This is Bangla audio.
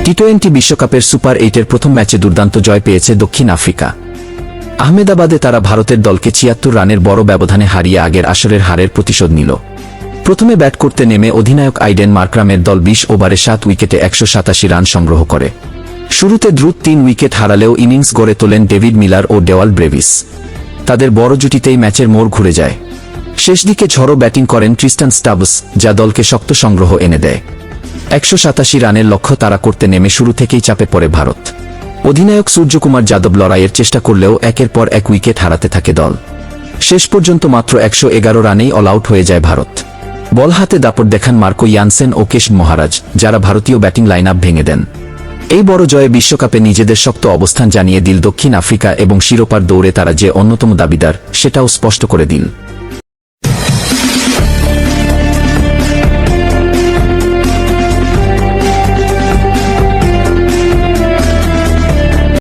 টি-20 বিশ্বকাপের সুপার 8-এর প্রথম ম্যাচে দুর্দান্ত জয় পেয়েছে দক্ষিণ আফ্রিকা। আহমেদাবাদে তারা ভারতের দলকে ৭৬ রানের বড় ব্যবধানে হারিয়ে আগের আসরের হারের প্রতিশোধ নিল। প্রথমে ব্যাট করতে নেমে অধিনায়ক আইডেন মার্ক্রামের দল ২০ ওভারে ৭ উইকেটে ১৮৭ রান সংগ্রহ করে। শুরুতে দ্রুত ৩ উইকেট হারালেও ইনিংস গড়ে তোলেন ডেভিড মিলার ও ডেওয়াল ব্রেভিস। তাদের বড় জুটিতেই ম্যাচের মোড় ঘুরে যায়। শেষ দিকে ঝড়ো ব্যাটিং করেন ট্রিস্টান স্টাবস, যা দলকে শক্ত সংগ্রহ এনে দেয়। ১৮৭ রানের লক্ষ্য তাড়া করতে নেমে শুরু থেকেই চাপে পড়ে ভারত। অধিনায়ক সূর্যকুমার যাদব লড়াইয়ের চেষ্টা করলেও একের পর এক উইকেট হারাতে থাকে দল। শেষ পর্যন্ত মাত্র ১১১ রানেই অল আউট হয়ে যায় ভারত। বল হাতে দাপট দেখান মার্কো ইয়ানসেন ও কেশ মহারাজ, যারা ভারতীয় ব্যাটিং লাইন আপ ভেঙে দেন। এই বড় জয়ে বিশ্বকাপে নিজেদের শক্ত অবস্থান জানিয়ে দিল দক্ষিণ আফ্রিকা এবং শিরোপার দৌড়ে তারা যে অন্যতম দাবিদার, সেটাও স্পষ্ট করে দিল।